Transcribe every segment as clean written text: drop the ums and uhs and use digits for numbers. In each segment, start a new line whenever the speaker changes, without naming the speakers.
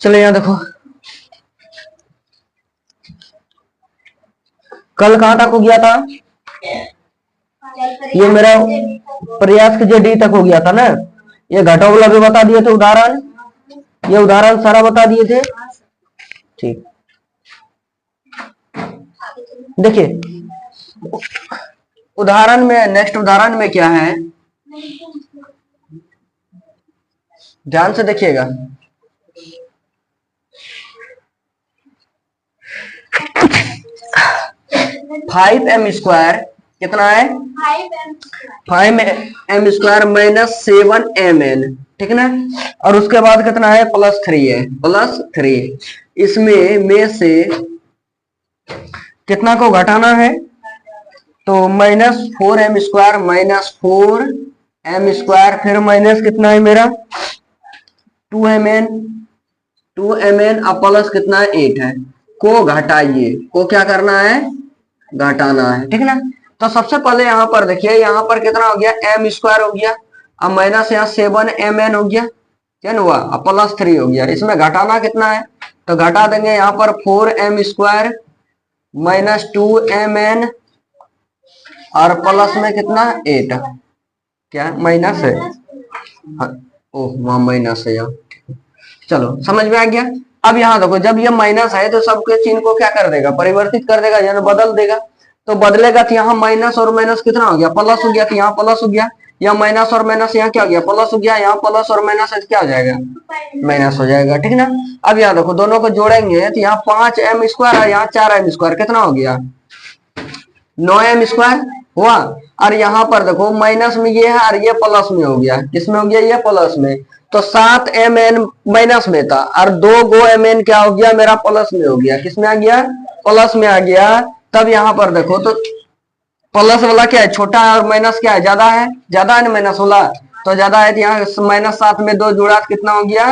चलो यहाँ देखो, कल कहां तक हो गया था? ये मेरा प्रयास के डी तक हो गया था ना। ये घटावला भी बता दिए थे उदाहरण, ये उदाहरण सारा बता दिए थे। ठीक, देखिए उदाहरण में, नेक्स्ट उदाहरण में क्या है, ध्यान से देखिएगा। 5m² कितना है? 5m² माइनस 7mn, ठीक ना। और उसके बाद कितना है? +3 है, +3। इसमें में से कितना को घटाना है? तो -4m², -4m², फिर माइनस कितना है मेरा? 2mn, 2mn अब प्लस कितना है? 8 है। को घटाइए, को क्या करना है? घटाना है, ठीक ना। तो सबसे पहले यहाँ पर देखिए, यहाँ पर कितना हो गया? m² हो गया, अब माइनस यहाँ 7mn हो गया, क्या हुआ? अब +3 हो गया। इसमें घटाना कितना है? तो घटा देंगे यहाँ पर 4m² माइनस 2mn और प्लस में कितना? 8, क्या माइनस है? हाँ, ओह वहां माइनस है यहाँ। चलो समझ में आ गया। अब यहाँ देखो, जब ये माइनस है तो सबके चिन्ह को क्या कर देगा? परिवर्तित कर देगा, यानी बदल देगा। तो बदलेगा तो यहाँ माइनस और माइनस कितना हो गया? प्लस हो गया, तो यहाँ प्लस हो गया। यहाँ माइनस और माइनस यहाँ क्या हो गया? प्लस हो गया। यहाँ प्लस और माइनस क्या हो जाएगा? माइनस हो जाएगा, ठीक ना। अब यहाँ देखो, दोनों को जोड़ेंगे तो यहाँ 5m² है, यहाँ 4m², कितना हो गया? 9m² हुआ। और यहाँ पर देखो माइनस में ये है और ये प्लस में हो गया। किसमें हो गया? ये प्लस में। तो 7mn माइनस में था और 2mn क्या हो गया? मेरा प्लस में हो गया। किसमें आ गया? प्लस में आ गया। तब यहाँ पर देखो तो प्लस वाला क्या है? छोटा है और माइनस क्या है? ज्यादा है, ज्यादा है ना माइनस वाला, तो ज्यादा है। तो यहाँ -7 में 2 जुड़ा कितना हो गया?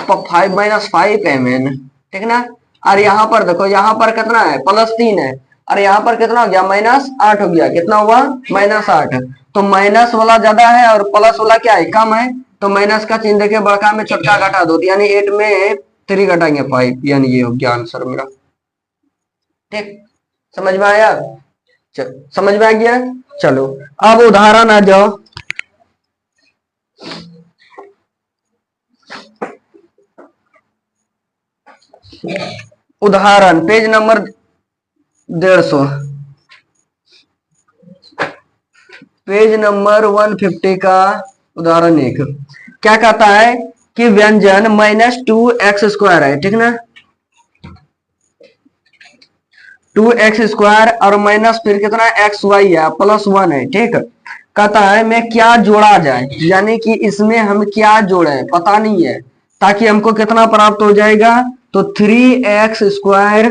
5-5mn, ठीक ना। और यहाँ पर देखो, यहाँ पर कितना है? +3 है, और यहाँ पर कितना हो गया? -8 हो गया। कितना हुआ? -8। तो माइनस वाला ज्यादा है और प्लस वाला क्या है? कम है। तो माइनस का चिन्ह देके बड़का में छोटका घटा दो, यानी 8 में 3 घटाएंगे 5, यानी ये हो गया आंसर मेरा। ठीक, समझ में आया? समझ में आ गया। चलो अब उदाहरण आ जाओ। उदाहरण पेज नंबर 150, पेज नंबर 150 का उदाहरण 1 क्या कहता है कि व्यंजन -2x² है, ठीक ना। 2x² और माइनस फिर कितना? xy है, +1 है, ठीक। कहता है मैं क्या जोड़ा जाए, यानी कि इसमें हम क्या जोड़े पता नहीं है, ताकि हमको कितना प्राप्त हो जाएगा? तो 3x²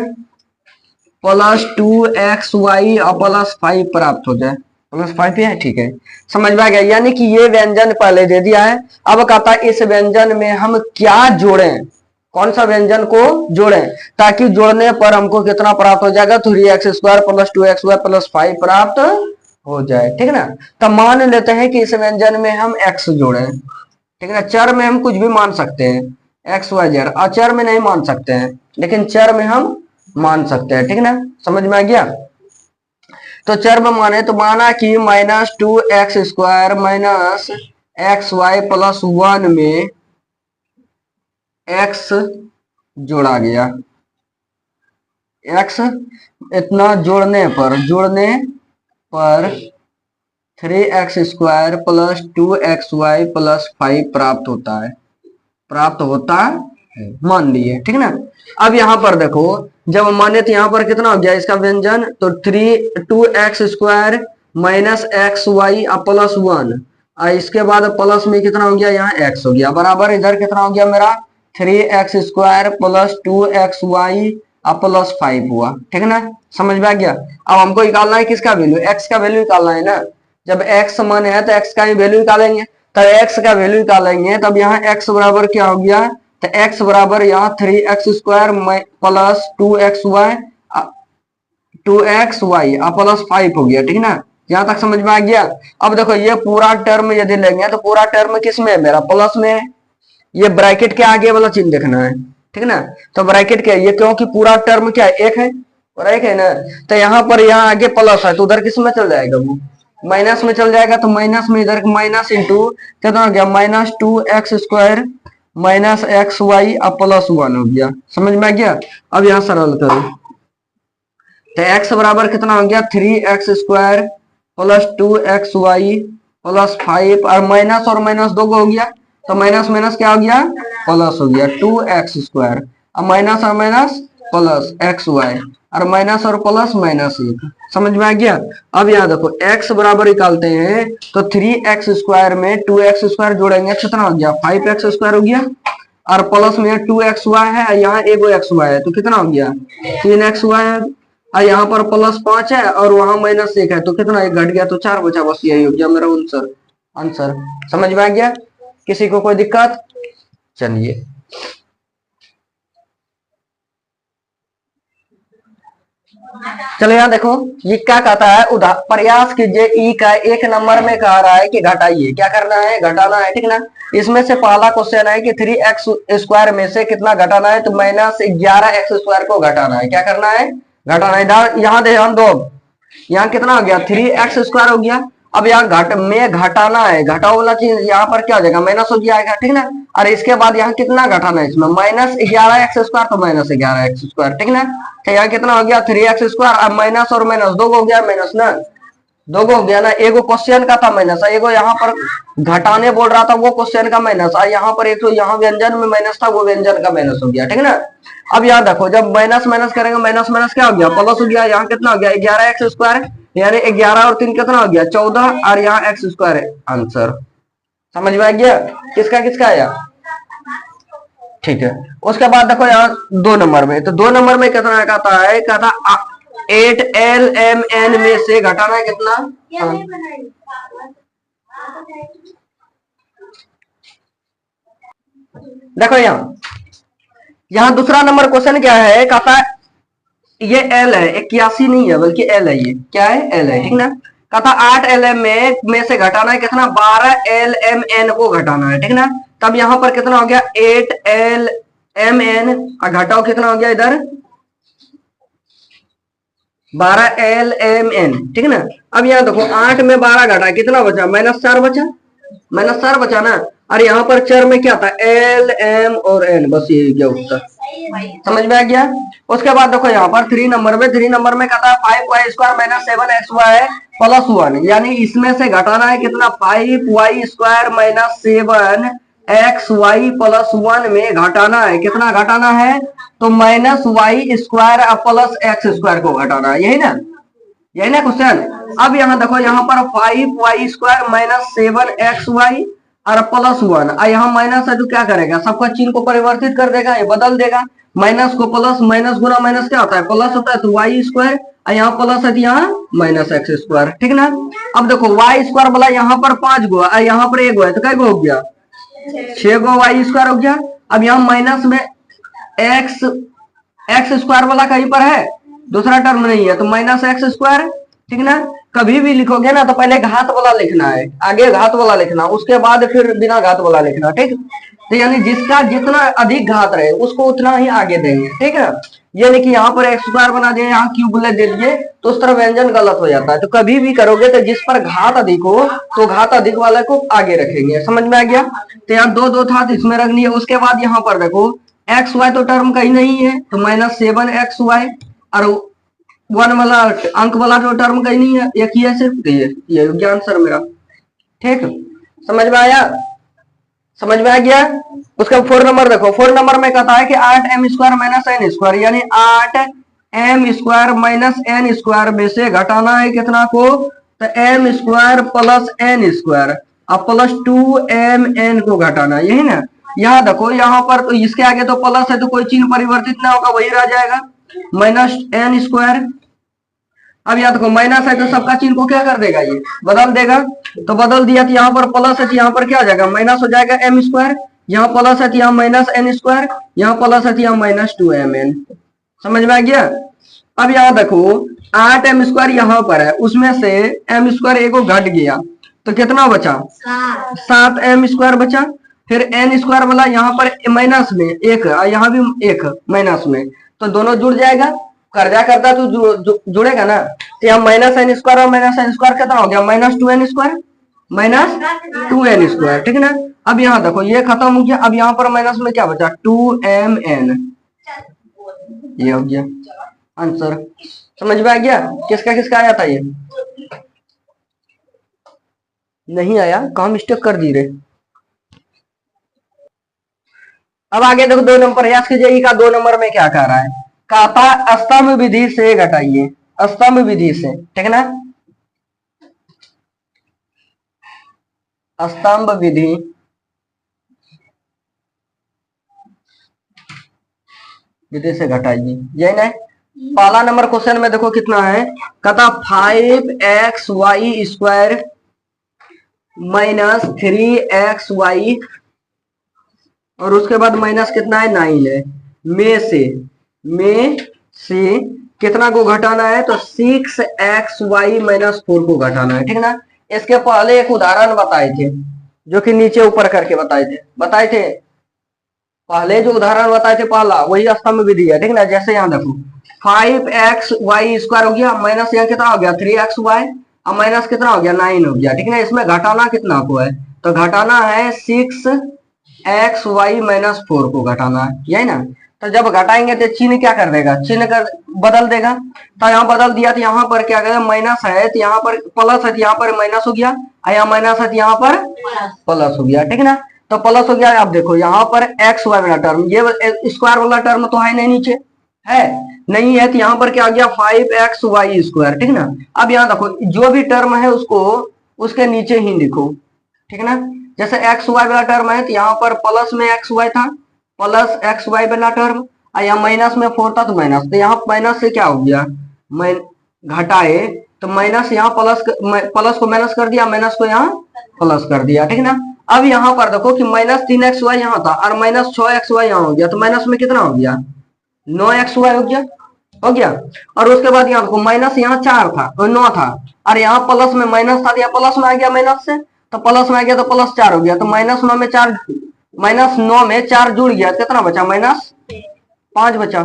+ 2xy और +5 प्राप्त हो जाए। +5 है, ठीक है, समझ में आ गया। यानी कि ये व्यंजन पहले दे दिया है। अब कहता है इस व्यंजन में हम क्या जोड़ें, कौन सा व्यंजन को जोड़ें, ताकि जोड़ने पर हमको कितना प्राप्त हो जाएगा? 3x² + 2xy + 5 प्राप्त हो जाए, ठीक ना। तो मान लेते हैं कि इस व्यंजन में हम x जोड़ें, ठीक है ना। चर में हम कुछ भी मान सकते हैं, xy z, अचर में नहीं मान सकते हैं, लेकिन चर में हम मान सकते हैं, ठीक ना। समझ में आ गया। तो चर में माने तो माना कि -2x² माइनस xy + 1 में x जोड़ा गया। x इतना जोड़ने पर 3x² + 2xy + 5 प्राप्त होता है, प्राप्त होता है, मान लिए, ठीक ना। अब यहाँ पर देखो, जब माने तो यहाँ पर कितना हो गया इसका व्यंजन? तो 2x² माइनस xy + 1, और इसके बाद प्लस में कितना हो गया? यहाँ x हो गया, बराबर इधर कितना हो गया मेरा? 3x² + 2xy + 5 हुआ, ठीक है ना। समझ में आ गया। अब हमको निकालना है किसका वैल्यू? x का वैल्यू निकालना है ना। जब x मान है तो x का ही वैल्यू निकालेंगे। तो x का वैल्यू निकालेंगे, तब यहाँ x बराबर क्या हो गया? तो x बराबर यहाँ 3x² + 2xy + 5 हो गया, ठीक ना। यहाँ तक समझ में आ गया। अब देखो, ये पूरा टर्म यदि लेंगे तो पूरा टर्म किस में है? मेरा प्लस में है। ये ब्रैकेट के आगे वाला चिन्ह देखना है, ठीक ना। तो ब्रैकेट के ये क्योंकि पूरा टर्म क्या है, एक है और एक है ना, तो यहाँ पर यहाँ आगे प्लस है तो उधर किस में चल जाएगा, वो माइनस में चल जाएगा। तो माइनस में इधर माइनस इंटू कितना हो गया, -2x² -xy अब +1 हो गया। समझ में आ गया। अब यहाँ सरल करो तो x बराबर कितना हो गया, 3x² + 2xy + 5 और माइनस दो को हो गया तो माइनस माइनस क्या हो गया, प्लस हो गया 2x²। अब माइनस और माइनस प्लस xy और माइनस और प्लस -1। समझ में आ गया। अब यहाँ देखो x बराबर निकालते हैं तो 3x² में 2x² जोड़ेंगे कितना हो गया, 5x² हो गया और प्लस में 2xy है, यहाँ एगो xy है तो कितना हो गया 3xy है और यहाँ पर +5 है और वहां -1 है तो कितना, एक घट गया तो 4 बचा। बस यही हो गया मेरा आंसर। समझ में आ गया। किसी को कोई दिक्कत, चलिए चलो यहाँ देखो ये क्या कहता है, प्रयास कीजिए ई का 1 नंबर में कह रहा है कि घटाइए, क्या करना है, घटाना है, ठीक ना। इसमें से पहला क्वेश्चन है कि 3x² में से कितना घटाना है, तो -11x² को घटाना है। क्या करना है, घटाना है। यहाँ ध्यान दो, यहाँ कितना हो गया 3x² हो गया। अब यहाँ घटाना है, घटाओ वाला चीज यहाँ पर क्या हो जाएगा, माइनस हो गया आएगा, ठीक ना। और इसके बाद यहाँ कितना घटाना है, इसमें -11x² तो -11x², ठीक ना। तो यहाँ कितना हो गया 3x²। अब माइनस और माइनस दो हो गया, माइनस ना दो हो गया ना। एगो क्वेश्चन का था माइनस, एगो यहाँ पर घटाने बोल रहा था वो क्वेश्चन का माइनस, और यहाँ पर एक तो यहाँ व्यंजन में माइनस था वो व्यंजन का माइनस हो गया, ठीक ना। अब यहाँ देखो जब माइनस माइनस करेंगे माइनस माइनस क्या हो गया, प्लस हो गया। यहाँ कितना हो गया 11x², यानी 11 और 3 कितना हो गया 14 और यहाँ x² है आंसर। समझ में आ गया। किसका किसका आया, ठीक है। उसके बाद देखो यहाँ 2 नंबर में, तो 2 नंबर में कितना कहता है, कहता 8lmn में से घटाना है कितना, देखो यहाँ दूसरा नंबर क्वेश्चन क्या है, कहता ये L है, 81 नहीं है बल्कि L है, ये क्या है L है, ठीक ना। कहता 8lm में से घटाना है कितना, 12lmn को घटाना है, ठीक ना। तब यहाँ पर कितना हो गया 8lmn और घटाओ कितना हो गया इधर 12lmn, ठीक ना। अब यहाँ देखो 8 में 12 घटा कितना बचा, -4 बचा, -4 बचा ना। और यहाँ पर चर में क्या था L M और N, बस ये क्या उत्तर। समझ में आ गया। उसके बाद देखो यहाँ पर 3 नंबर में कहता है 5y² - 7xy +1, यानी इसमें से घटाना है कितना 5y² - 7xy +1 में घटाना है, कितना घटाना है, तो -y² + x² को घटाना है, यही ना क्वेश्चन। अब यहाँ देखो यहाँ पर 5y² - 7xy और +1, और यहाँ माइनस है तो क्या करेगा, सबका चिन्ह को परिवर्तित कर देगा, ये बदल देगा। माइनस को प्लस, माइनस गुना माइनस क्या होता है, प्लस होता है, तो y², और यहाँ प्लस है तो यहाँ -x², ठीक ना। अब देखो y² वाला यहाँ पर 5 गो और यहाँ पर 1 गो है तो कै गो हो गया 6 गो y² हो गया। अब यहाँ माइनस में x² वाला कहीं पर है, दूसरा टर्म नहीं है तो -x², ठीक ना। कभी भी लिखोगे ना तो पहले घात वाला लिखना है, आगे घात वाला लिखना, उसके बाद फिर बिना घात वाला लिखना, ठीक। तो यानी जिसका जितना अधिक घात रहे उसको उतना ही आगे देंगे, ठीक है। ये नहीं कि यहाँ पर x² बना दिए, यहाँ क्यूब दे दिए, तो उस तरह व्यंजन गलत हो जाता है। तो कभी भी करोगे तो जिस पर घात अधिक हो तो घात अधिक वाले को आगे रखेंगे। समझ में आ गया। तो यहाँ 2 था तो इसमें रखनी है। उसके बाद यहाँ पर देखो xy तो टर्म कहीं नहीं है तो -7xy, और 1 वाला अंक वाला जो टर्म कहीं नहीं है, एक ही है सिर्फ, ये आंसर मेरा, ठीक। समझ में आया, समझ में आ गया। उसका 4 नंबर देखो, 4 नंबर में कहता है कि 8m² - n², यानी 8m² - n² में से घटाना है कितना को, तो m² + n² अब +2mn को घटाना है, यही ना। यहाँ देखो यहाँ पर तो इसके आगे तो प्लस है तो कोई चिन्ह परिवर्तित ना होगा, वही रह जाएगा -n²। अब यहाँ देखो माइनस है तो सबका चिन्ह को क्या कर देगा, ये बदल देगा। तो बदल दिया तो यहाँ पर प्लस है तो यहाँ पर क्या हो जाएगा, माइनस हो जाएगा m², यहाँ प्लस है तो यहाँ -n², यहाँ प्लस है तो यहाँ -2mn। समझ में आ गया। अब यहाँ देखो 8m² यहाँ पर है, उसमें से m² एगो घट गया तो कितना बचा 7m² बचा। फिर एन स्क्वायर वाला यहाँ पर माइनस में एक, यहाँ भी एक माइनस में, तो दोनों जुड़ जाएगा, कर्जा करता तो जुड़ेगा ना। तो यहाँ माइनस एन स्क्वायर और माइनस एन स्क्वायर कितना हो गया, minus two n square, minus two n square, ठीक है ना। अब यहाँ देखो ये खत्म हो गया, अब यहाँ पर माइनस में क्या बचा, टू एम एन, ये हो गया आंसर। समझ में आ गया किसका किसका आया था, ये नहीं आया, कहाँ मिस्टेक कर दी रे। अब आगे देखो 2 नंबर याद कीजिए, का 2 नंबर में क्या कह रहा है, कहता स्तंभ विधि से घटाइए, स्तंभ विधि से, ठीक है ना, स्तंभ विधि विधि से घटाइए, यही ना। पहला नंबर क्वेश्चन में देखो कितना है, कहता 5xy स्क्वायर माइनस 3xy और उसके बाद माइनस कितना है 9 है, में से कितना को घटाना है, तो 6xy माइनस 4 को घटाना है, ठीक है ना। इसके पहले एक उदाहरण बताए थे, जो कि नीचे ऊपर करके बताए थे पहले जो उदाहरण बताए थे पहला, वही स्तंभ विधि है, ठीक है ना। जैसे यहाँ देखो 5xy स्क्वायर हो गया, माइनस यहाँ कितना हो गया 3xy, और माइनस कितना हो गया 9 हो गया, ठीक है ना। इसमें घटाना कितना को है, तो घटाना है 6xy माइनस 4 को घटाना है, यही ना। तो जब घटाएंगे तो चिन्ह क्या कर देगा, चिन्ह कर बदल देगा, तो यहाँ बदल दिया, तो यहाँ पर क्या करेगा, माइनस है तो यहाँ पर प्लस है, तो यहाँ पर माइनस हो गया, और यहाँ माइनस है तो यहाँ पर प्लस हो गया, ठीक है ना। तो प्लस हो गया, आप देखो यहाँ पर एक्स वाई वाला टर्म, ये स्क्वायर वाला टर्म तो है नहीं, नीचे है नहीं है, तो यहाँ पर क्या आ गया 5xy स्क्वायर, ठीक है ना। अब यहाँ देखो जो भी टर्म है उसको उसके नीचे ही लिखो, ठीक है ना। जैसे एक्स वाई वाला टर्म है तो यहाँ पर प्लस में एक्स वाई था, प्लस एक्स वाई वाला टर्म, और यहाँ माइनस में 4 था तो माइनस, तो यहाँ माइनस से क्या हो गया, घटाए तो माइनस, यहाँ प्लस को माइनस कर दिया, माइनस को यहाँ प्लस कर दिया, ठीक है ना। अब यहाँ पर देखो कि माइनस 3xy यहाँ था और माइनस 6xy यहाँ हो गया, तो माइनस में कितना हो गया 9xy हो गया। और उसके बाद यहाँ देखो माइनस यहाँ 4 था तो 9 था, और यहाँ प्लस में माइनस था, यहाँ प्लस में आ गया माइनस से, तो प्लस में आ गया तो प्लस 4 हो गया, तो -9 में 4, -9 में 4 जुड़ गया, कितना बचा -5 बचा,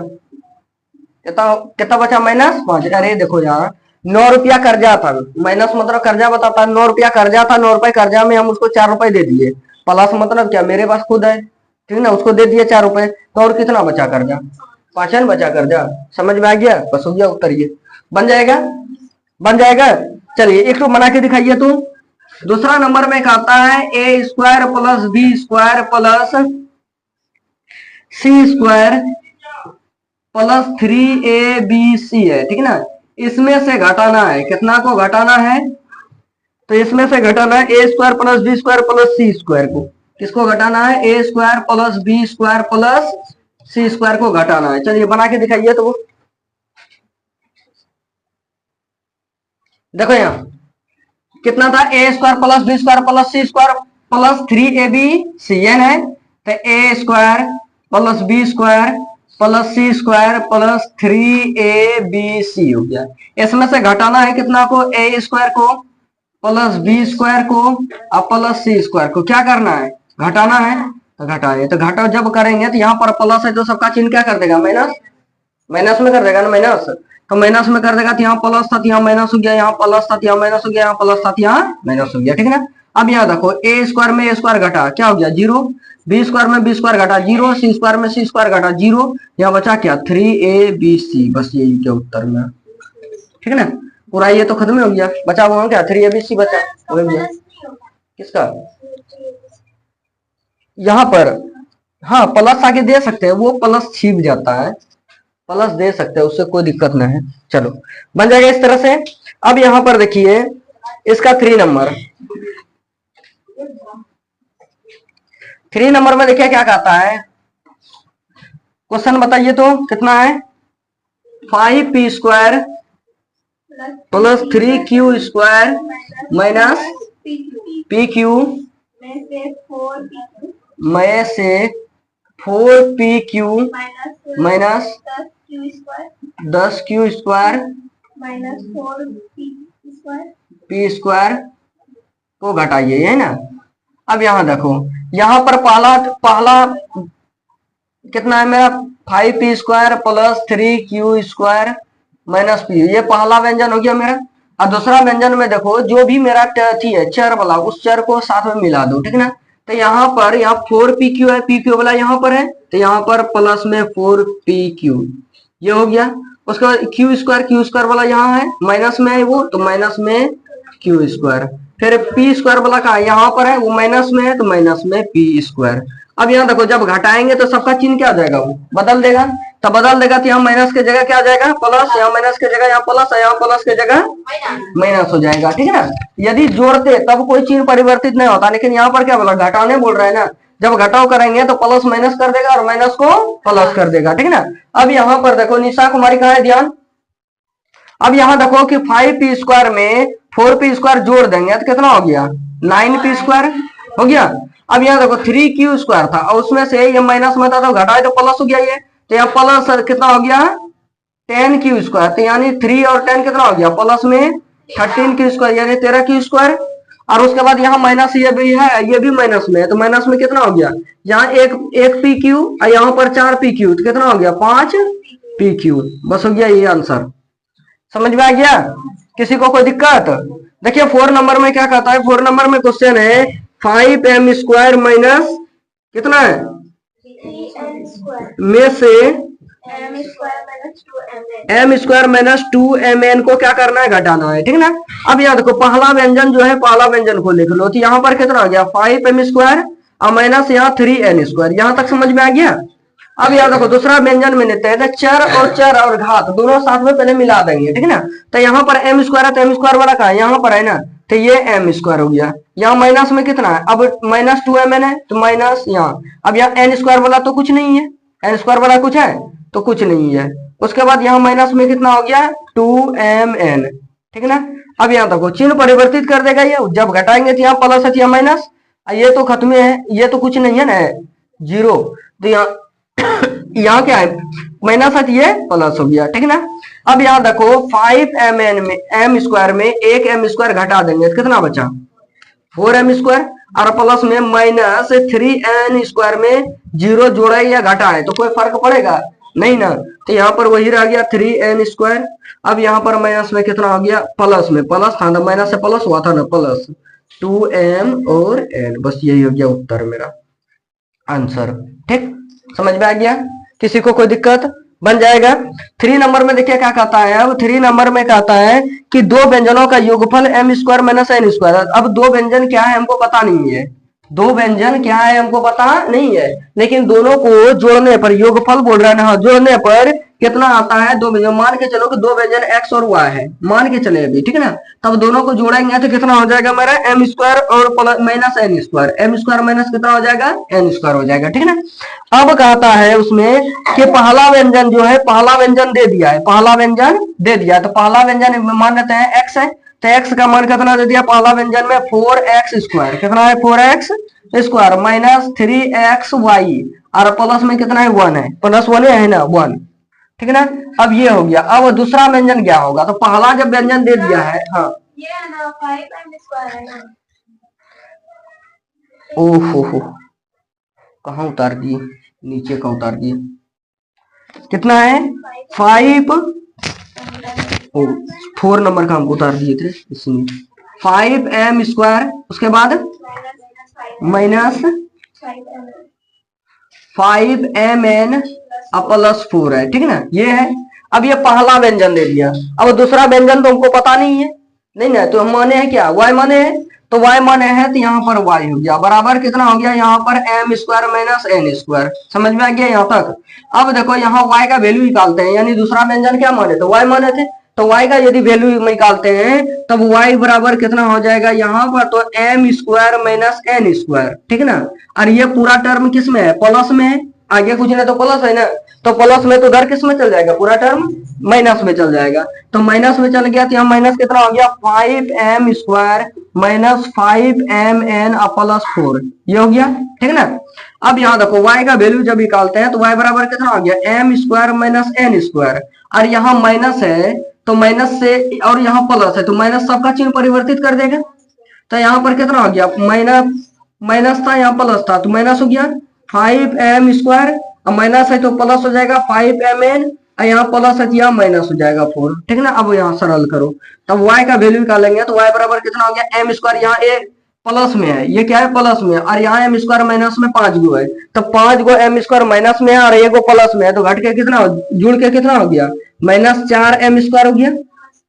कितना बचा -5। अरे देखो यार 9 रुपया कर्जा था, माइनस मतलब कर्जा बताता है, 9 रुपया कर्जा था, 9 रुपए कर्जा में हम उसको 4 रुपए दे दिए, प्लस मतलब क्या मेरे पास खुद है, ठीक है ना, उसको दे दिए 4 रुपए, तो और कितना बचा कर्जा, 5 बचा कर्जा। समझ में आ गया, बस हो गया उत्तर, ये बन जाएगा। चलिए एक तो बना के दिखाइए। तो दूसरा नंबर में कहता है A square plus B square plus C square plus 3ab है, ठीक है ना। इसमें से घटाना है, कितना को घटाना है, तो इसमें से घटाना है A square plus B square plus C square को, किसको घटाना है, A square plus B square plus C square को घटाना है। चलिए बना के दिखाइए। तो देखो यहाँ कितना था, a square plus B square plus C square plus 3abc है, तो a square plus B square plus C square plus 3abc हो गया। इसमें से घटाना है कितना को, ए स्क्वायर को प्लस बी स्क्वायर को और प्लस सी स्क्वायर को, क्या करना है, घटाना है, तो घटाए, तो घटा जब करेंगे तो यहाँ पर प्लस है तो सबका चिन्ह क्या कर देगा, माइनस में कर देगा ना, माइनस, तो माइनस में कर देगा, तो यहाँ प्लस था यहाँ माइनस हो गया, यहाँ प्लस था यहाँ माइनस हो गया, यहाँ प्लस था यहाँ माइनस हो गया, ठीक है ना। अब यहाँ देखो ए स्क्वायर में ए स्क्वायर घटा, क्या हो गया 0, बी स्क्वायर में बी स्क्वायर घटा 0, सी स्क्वायर में सी स्क्वायर घटा 0, यहाँ बचा क्या 3abc, बस यही क्या उत्तर में, ठीक है ना। पूरा ये तो खत्म हो गया, बचा हुआ क्या 3abc बचा हो गया, किसका यहाँ पर, हाँ प्लस आगे दे सकते हैं, वो प्लस छिप जाता है, प्लस दे सकते हैं, उससे कोई दिक्कत नहीं है। चलो बन जाएगा इस तरह से। अब यहाँ पर देखिए इसका 3 नंबर में देखिए क्या कहता है, क्वेश्चन बताइए तो कितना है, 5p square plus 3q square minus pq में से 4pq minus 10q square minus 4p square को घटाइए, है ना। अब यहाँ देखो यहाँ पर पहला पहला कितना है मेरा 5p² plus 3q² minus p, ये पहला व्यंजन हो गया मेरा। और दूसरा व्यंजन में देखो जो भी मेरा थी है चर वाला, उस चर को साथ में मिला दो, ठीक ना। तो यहाँ पर यहाँ 4pq है, pq वाला यहाँ पर है, तो यहाँ पर प्लस में 4pq, ये हो गया। उसके बाद q² वाला यहाँ है, माइनस में है वो, तो माइनस में q²। फिर p² वाला का यहाँ पर है, वो माइनस में है, तो माइनस में p²। अब यहाँ देखो जब घटाएंगे तो सबका चिन्ह क्या आ जाएगा, वो बदल देगा। तब बदल देगा तो यहाँ माइनस की जगह क्या आ जाएगा, प्लस, यहाँ माइनस की जगह यहाँ प्लस, यहाँ प्लस की जगह माइनस हो जाएगा, ठीक है ना। यदि जोड़ते तब कोई चिन्ह परिवर्तित नहीं होता, लेकिन यहाँ पर क्या बोला, घटाने बोल रहा है ना। जब घटाव करेंगे तो प्लस माइनस कर देगा और माइनस को प्लस कर देगा, ठीक है ना। अब यहाँ पर देखो निशा कुमारी कहाँ है, ध्यान। अब यहाँ देखो कि 5p² में 4p² जोड़ देंगे तो कितना हो गया, 9p² हो गया। अब यहाँ देखो 3q² था और उसमें से ये माइनस में था तो घटाए तो प्लस हो गया ये, तो यहाँ प्लस कितना हो गया 10q², तो यानी 3 और 10 कितना हो गया, प्लस में 13q² यानी 13q²। और उसके बाद यहाँ माइनस ये भी है, ये भी माइनस में है, तो माइनस में कितना हो गया, यहाँ एक pq और यहाँ पर 4pq, तो कितना हो गया 5pq। बस हो गया ये आंसर, समझ में आ गया। किसी को कोई दिक्कत। देखिए 4 नंबर में क्या कहता है, 4 नंबर में क्वेश्चन है 5m² माइनस कितना है में से m² माइनस 2mn को क्या करना है, घटाना है, ठीक ना। अब यहाँ देखो पहला व्यंजन जो है, पहला व्यंजन को लिख लो, तो यहाँ पर कितना हो गया 5m² और माइनस यहाँ 3n², यहाँ तक समझ में आ गया। अब यहाँ देखो दूसरा व्यंजन में लेते हैं, चर और घात दोनों साथ में पहले मिला देंगे, ठीक है ना। तो यहाँ पर m² है, तो m² वाला का यहाँ पर है ना, तो ये m² हो गया। यहाँ माइनस में कितना है, अब माइनस 2mn है, तो माइनस यहाँ, अब यहाँ n² वाला तो कुछ नहीं है, n² वाला कुछ है तो कुछ नहीं है। उसके बाद यहाँ माइनस में कितना हो गया 2mn, ठीक है ना। अब यहाँ देखो चिन्ह परिवर्तित कर देगा ये, जब घटाएंगे तो यहाँ प्लस है, यहाँ माइनस, ये तो खत्म है, ये तो कुछ नहीं है ना, 0, तो यहाँ यहाँ क्या है माइनस है, ये प्लस हो गया, ठीक है ना। अब यहाँ देखो 5mn में m² में एक m² घटा देंगे तो कितना बचा 4m² और प्लस में माइनस 3n² में 0 जोड़ा या घटा है तो कोई फर्क पड़ेगा नहीं ना, तो यहाँ पर वही रह गया 3n²। अब यहाँ पर माइनस में कितना हो गया, प्लस में प्लस था ना, माइनस से प्लस हुआ था ना, प्लस 2m और n, बस यही हो गया उत्तर मेरा आंसर, ठीक, समझ में आ गया। किसी को कोई दिक्कत, बन जाएगा। 3 नंबर में देखिए क्या कहता है, अब 3 नंबर में कहता है कि दो व्यंजनों का योगफल m² माइनस n²। अब दो व्यंजन क्या है हमको पता नहीं है, दो व्यंजन क्या है हमको पता नहीं है, लेकिन दोनों को जोड़ने पर योगफल बोल रहा है ना, जोड़ने पर कितना आता है, दो व्यंजन मान के चलो कि दो व्यंजन x और y है, मान के चले अभी, ठीक है ना। तब दोनों को जोड़ेंगे तो कितना हो जाएगा मेरा m² और माइनस n², m² माइनस कितना हो जाएगा n² हो जाएगा, ठीक है ना। अब कहता है उसमें कि पहला व्यंजन जो है, पहला व्यंजन दे दिया है, पहला व्यंजन दे दिया है, तो पहला व्यंजन मान लेते हैं x है, तो x का मान कितना दे दिया पहला व्यंजन में 4x², कितना है 4x² माइनस 3xy और प्लस में कितना है 1 है, प्लस 1 है ना 1, ठीक है ना। अब ये हो गया, अब दूसरा व्यंजन क्या होगा, तो पहला जब व्यंजन दे दिया है, हाँ
ये है ना 5m² है ना,
ओहो कहाँ उतार दिए, नीचे का उतार दिए, कितना है 5, 4 नंबर का हमको उतार दिए थे इसमें 5m², उसके बाद माइनस 5mn प्लस 4 है, ठीक है ना, ये है। अब ये पहला व्यंजन दे दिया, अब दूसरा व्यंजन तो हमको पता नहीं है, नहीं ना, तो हम माने हैं क्या y माने है, तो y माने है तो यहाँ पर y हो गया बराबर कितना हो गया यहाँ पर m² माइनस n², समझ में आ गया यहाँ तक। अब देखो यहाँ y का वैल्यू निकालते हैं, यानी दूसरा व्यंजन क्या माने, तो y माने थे, तो y का यदि वैल्यू निकालते हैं तब y बराबर कितना हो जाएगा यहाँ पर, तो m² माइनस n², ठीक है ना। और ये पूरा टर्म किस में है, प्लस में है, आगे कुछ नहीं तो प्लस है ना, तो प्लस में तो उधर किस में चल जाएगा, पूरा टर्म माइनस में चल जाएगा, तो माइनस में चल गया तो यहाँ माइनस कितना हो गया 5m² माइनस 5mn प्लस 4, ये हो गया, ठीक है ना। अब यहाँ देखो y का वैल्यू जब निकालते हैं तो y बराबर कितना हो गया m² माइनस n², और यहाँ माइनस है तो माइनस से, और यहाँ प्लस है तो माइनस सबका चिन्ह परिवर्तित कर देगा, तो यहाँ पर कितना हो गया माइनस माइनस था यहाँ प्लस था तो माइनस हो गया 5m²। अब माइनस है तो प्लस हो जाएगा 5mn, यहाँ प्लस है तो यहाँ माइनस हो जाएगा 4। ठीक ना। अब यहाँ सरल करो तब y का वैल्यू निकालेंगे तो y बराबर कितना हो गया m²। यहाँ ए प्लस में है, ये क्या है प्लस में है, और यहाँ m² माइनस में 5 गो है तो 5 गो m² माइनस में है और 1 गो प्लस में है तो घट के कितना जुड़ के कितना हो गया -4m² हो गया।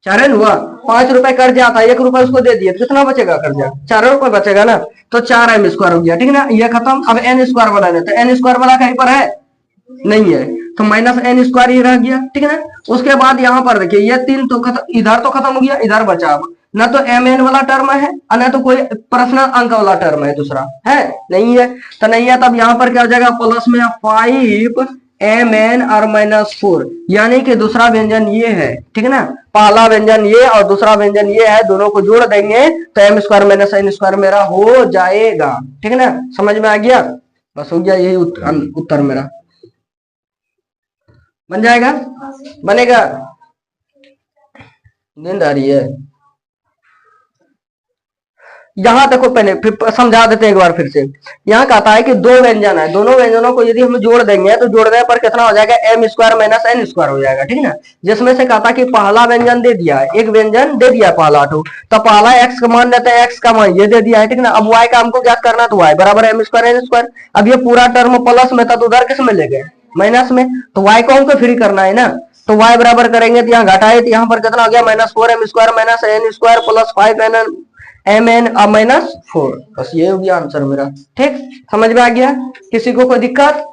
4 हुआ। 5 रुपए कर्जा था, 1 रुपए उसको दे दिए तो कितना बचेगा कर्जा 4 रुपए बचेगा ना, तो 4m² हो गया। ठीक ना। ये खत्म। अब n² वाला लेते हैं, n² वाला कहीं पर है नहीं है तो -n² ही रह गया। ठीक है ना। उसके बाद यहाँ पर देखिए ये 3 तो खत्म, इधर तो खत्म हो गया, इधर बचा अब ना तो mn वाला टर्म है और ना तो कोई पर्सनल अंक वाला टर्म है दूसरा है नहीं है तो नहीं है। तब यहाँ पर क्या हो जाएगा प्लस में 5mn और -4, यानी कि दूसरा व्यंजन ये है। ठीक है ना। पहला व्यंजन ये और दूसरा व्यंजन ये है, दोनों को जोड़ देंगे तो m² -n² मेरा हो जाएगा। ठीक है ना। समझ में आ गया। बस हो गया, यही उत्तर मेरा बन जाएगा, बनेगा। नींद आ रही है। यहां देखो पहले फिर समझा देते हैं एक बार फिर से। यहाँ कहता है कि दो व्यंजन है, दोनों व्यंजनों को यदि हम जोड़ देंगे तो जोड़ने पर कितना हो जाएगा m² -n² हो जाएगा। ठीक ना। जिसमें से कहता कि पहला व्यंजन दे दिया है, एक व्यंजन दे दिया पहला तो पहला x का मान लेते हैं, x का मान ये दे दिया है। ठीक ना। अब y का हमको ज्ञात करना तो y बराबर m² n²। अब ये पूरा टर्म प्लस में था तो उधर किस में ले गए माइनस में, तो y को हमको फ्री करना है ना, तो y बराबर करेंगे तो यहाँ घटाए तो यहाँ पर कितना हो गया -4m² -n² प्लस 5mn -4। बस ये हो गया आंसर मेरा। ठीक, समझ में आ गया। किसी को कोई दिक्कत।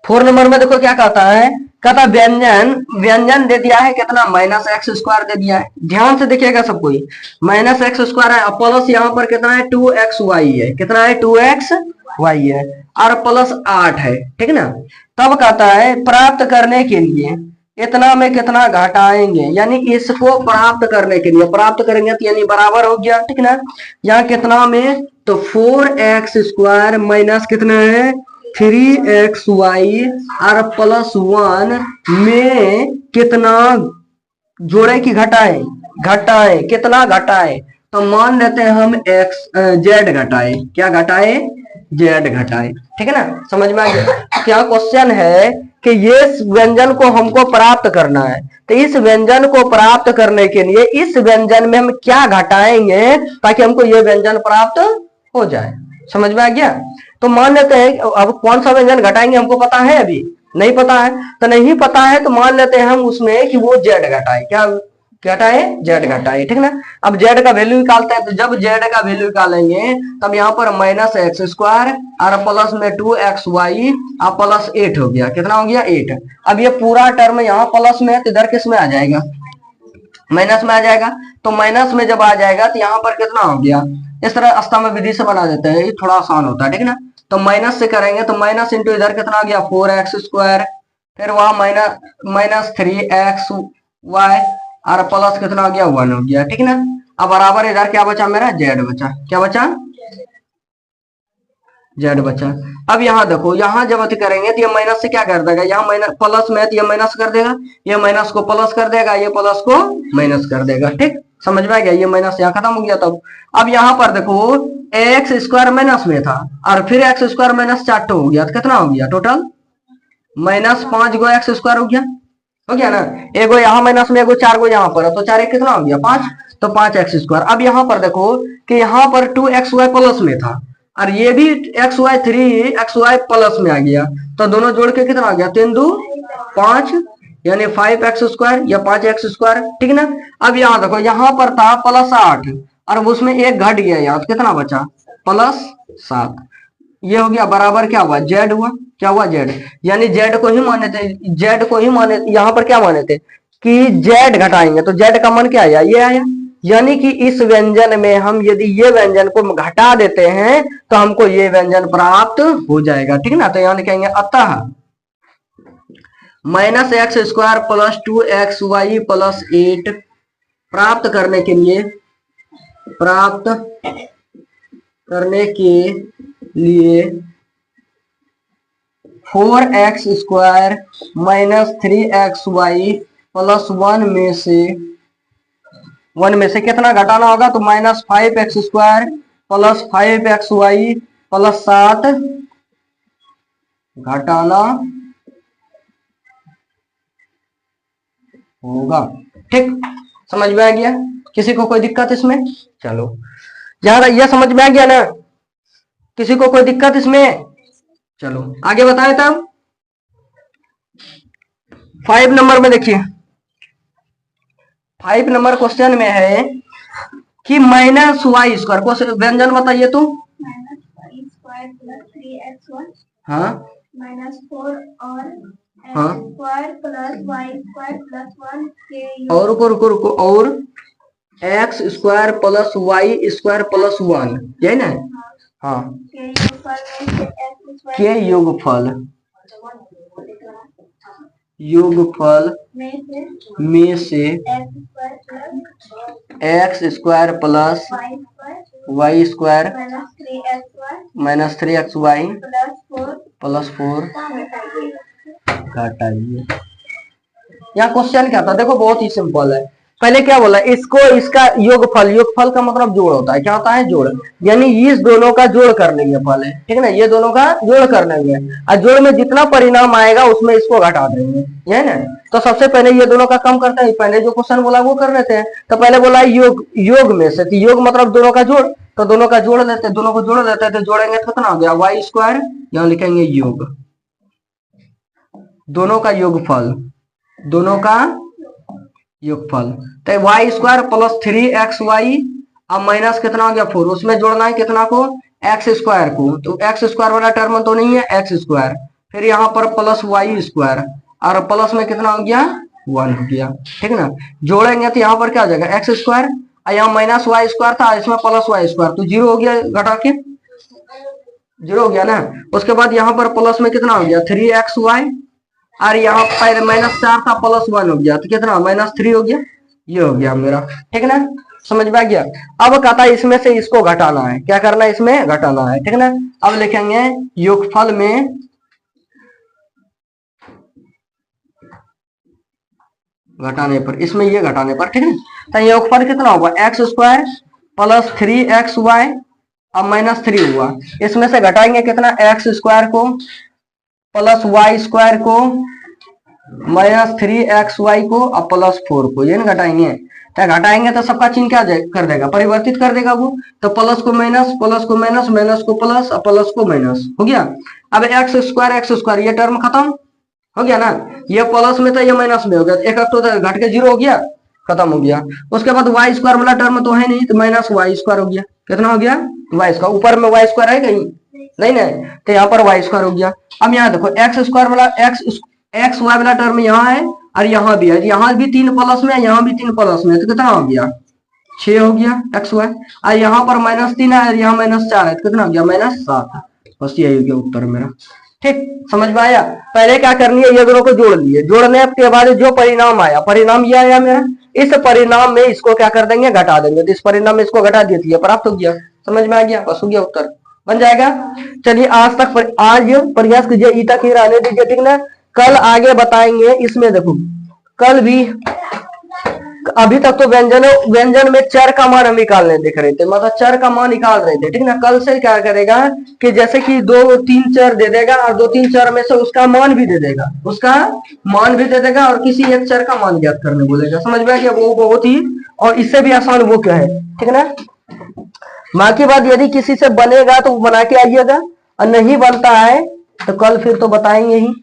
4 नंबर में देखो क्या कहता है, कहता व्यंजन दे दिया है कितना -x² दे दिया है। ध्यान से देखिएगा सब कोई, -x² है प्लस यहाँ पर कितना है 2xy है, कितना है 2xy है और प्लस 8 है। ठीक ना। तब कहता है प्राप्त करने के लिए इतना में कितना घटाएंगे, यानी इसको प्राप्त करने के लिए प्राप्त करेंगे तो यानी बराबर हो गया। ठीक ना। यहाँ कितना में तो 4x² माइनस कितना है 3xy और प्लस 1 में कितना जोड़े की घटाए, घटाए कितना घटाए तो मान लेते हैं हम z घटाए, क्या घटाए z घटाए। ठीक है ना। समझ में आ गया। क्या क्वेश्चन है कि ये व्यंजन को हमको प्राप्त करना है, तो इस व्यंजन को प्राप्त करने के लिए इस व्यंजन में हम क्या घटाएंगे ताकि हमको ये व्यंजन प्राप्त हो जाए। समझ में आ गया। तो मान लेते हैं अब कौन सा व्यंजन घटाएंगे हमको पता है, अभी नहीं पता है, तो नहीं पता है तो मान लेते हैं हम उसमें कि वो z घटाए, क्या घटाए z घटाए। ठीक ना। अब z का वैल्यू निकालते हैं तो जब z का वैल्यू निकालेंगे तब यहाँ पर -x² और प्लस में 2xy और प्लस 8 हो गया, कितना हो गया 8। अब ये पूरा टर्म यहाँ प्लस में है तो इधर किस में आ जाएगा माइनस में आ जाएगा, तो माइनस में जब आ जाएगा तो यहाँ पर कितना हो गया, इस तरह स्तंभ विधि से बना देते हैं, ये थोड़ा आसान होता है। ठीक ना। तो माइनस से करेंगे तो माइनस इंटू इधर कितना आ गया 4x², फिर वहां -3xy और प्लस कितना हो गया 1 हो गया। ठीक ना। अब बराबर इधर क्या बचा मेरा z बचा, क्या बचा z बचा। अब यहाँ देखो, यहाँ जब अति करेंगे तो ये माइनस से क्या कर देगा, यहाँ माइनस प्लस में तो ये माइनस कर देगा, ये माइनस को प्लस कर देगा, ये प्लस को माइनस कर देगा। ठीक, समझ में आ गया। ये माइनस यहाँ खत्म हो गया। तब अब यहाँ पर देखो x² माइनस में था और फिर x² माइनस 4 हो गया तो कितना हो गया टोटल -5 गो x² हो गया ना। एगो यहाँ माइनस में, एगो 4 गो यहाँ पर, तो 4 एक कितना हो गया 5, तो 5x²। अब यहाँ पर देखो कि यहाँ पर 2xy प्लस में था और ये भी xy 3xy प्लस में आ गया, तो दोनों जोड़ के कितना आ गया 3 2 5 यानी 5x² या 5x²। ठीक ना। अब यहाँ देखो यहाँ पर था +8 और उसमें एक घट गया यहाँ, तो कितना बचा +7। ये हो गया बराबर क्या हुआ z हुआ, क्या हुआ z, यानी z को ही माने थे, z को ही माने, यहाँ पर क्या माने थे कि z घटाएंगे तो z का मान क्या आया, ये आया। यानी कि इस व्यंजन में हम यदि ये व्यंजन को घटा देते हैं तो हमको ये व्यंजन प्राप्त हो जाएगा। ठीक ना। तो यहाँ लिखेंगे अतः -x² प्लस 2xy प्लस 8 प्राप्त करने के लिए 4x² माइनस 3xy प्लस 1 में से 1 में से कितना घटाना होगा, तो -5x² प्लस 5xy प्लस 7 घटाना होगा। ठीक, समझ में आ गया? किसी को कोई दिक्कत इसमें? चलो, यार यह समझ में आ गया ना? किसी को कोई दिक्कत इसमें? चलो आगे बताएं तब। 5 नंबर में देखिए, 5 नंबर क्वेश्चन में है कि -y², व्यंजन बताइए तो।
-y² प्लस 3x1
हाँ
-4 और
हाँ,
x² प्लस y² प्लस 1 के
और रुको और x² प्लस y² प्लस 1, यही ना? हाँ, के योगफल में से x² plus y² minus 3xy plus 4 घटाइए। यहाँ क्वेश्चन क्या था, देखो बहुत ही सिंपल है। पहले क्या बोला, इसको इसका योगफल का मतलब जोड़ होता है। क्या होता है? जोड़, यानी इस दोनों का जोड़ कर लेंगे पहले, ठीक है ना? ये दोनों का जोड़ कर लेंगे और जोड़ में जितना परिणाम आएगा उसमें इसको घटा देंगे, ये ना? तो सबसे पहले ये दोनों का कम करते हैं। पहले जो क्वेश्चन बोला वो कर लेते हैं। तो पहले बोला योग में से, तो योग मतलब दोनों का जोड़, तो दोनों का जोड़ लेते हैं, दोनों को जोड़ लेते हैं। तो जोड़ेंगे तो कितना हो गया, y², यहाँ लिखेंगे योग, दोनों का योगफल, दोनों का योगफल। तो y² प्लस 3xy अब माइनस कितना हो गया 4, उसमें जोड़ना है कितना को, x² को। तो x² वाला टर्म तो नहीं है, x², फिर यहाँ पर प्लस y² और प्लस में कितना हो गया 1 हो गया, ठीक है ना? जोड़ेंगे तो यहाँ पर क्या हो जाएगा x² और यहाँ माइनस y² था, इसमें प्लस y², तो 0 हो गया, घटा के 0 हो गया ना। उसके बाद यहाँ पर प्लस में कितना हो गया 3xy और यहाँ पर -4 था, प्लस 1 हो गया, तो कितना -3 हो गया। ये हो गया मेरा, ठीक है ना? समझ में आ गया? अब कहता है इसमें से इसको घटाना है। क्या करना है? इसमें घटाना है, ठीक है ना? अब लिखेंगे योगफल में घटाने पर, इसमें ये घटाने पर, ठीक है? तो योगफल कितना होगा, x² प्लस 3xy अब -3 हुआ। इसमें से घटाएंगे कितना, x² को प्लस y² को माइनस 3xy को और प्लस 4 को, ये ना घटाएंगे। तो घटाएंगे तो सबका चिन्ह क्या कर देगा, परिवर्तित कर देगा वो। तो प्लस को माइनस, प्लस को माइनस, माइनस को प्लस और प्लस को माइनस हो गया। अब x² ये टर्म खत्म हो गया ना, ये प्लस में था ये माइनस में हो गया, एक तो घट के 0 हो गया, खत्म हो गया। उसके बाद y² वाला टर्म तो है नहीं, तो माइनस y² हो गया। कितना हो गया, y², ऊपर में y² है कहीं नहीं ना, तो यहाँ पर y² हो गया। अब यहाँ देखो x² वाला xy वाला टर्म यहाँ है और यहाँ भी है, यहाँ भी 3 प्लस में है, यहाँ भी 3 प्लस में है, तो कितना हो गया 6 हो गया xy। और यहाँ पर -3 है और यहाँ -4 है, तो कितना हो गया -7। बस यही हो गया उत्तर मेरा। ठीक, समझ में आया? पहले क्या करनी है, ये दोनों को जोड़ लिए, जोड़ने के बाद जो परिणाम आया, परिणाम ये आया मेरा, इस परिणाम में इसको क्या कर देंगे, घटा देंगे। तो इस परिणाम में इसको घटा देती है, प्राप्त हो गया। समझ में आ गया? बस हो गया, उत्तर बन जाएगा। चलिए आज प्रयास कीजिए, ई तक ही रहने दीजिए, ठीक ना? कल आगे बताएंगे इसमें। देखो कल भी, अभी तक तो व्यंजन में चर का मान हम निकालने देख रहे थे, मतलब चर का मान निकाल रहे थे, ठीक ना? कल से क्या करेगा कि जैसे कि 2-3 चर दे देगा और 2-3 चर में से उसका मान भी दे देगा, उसका मान भी दे देगा और किसी एक चर का मान ज्ञात करने बोलेगा। समझ में आ गया? वो बहुत ही, और इससे भी आसान वो क्या है, ठीक है ना? बाकी बात यदि किसी से बनेगा तो बना के आइएगा, और नहीं बनता है तो कल फिर तो बताएंगे ही।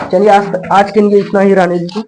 चलिए आज के लिए इतना ही रहने दीजिए।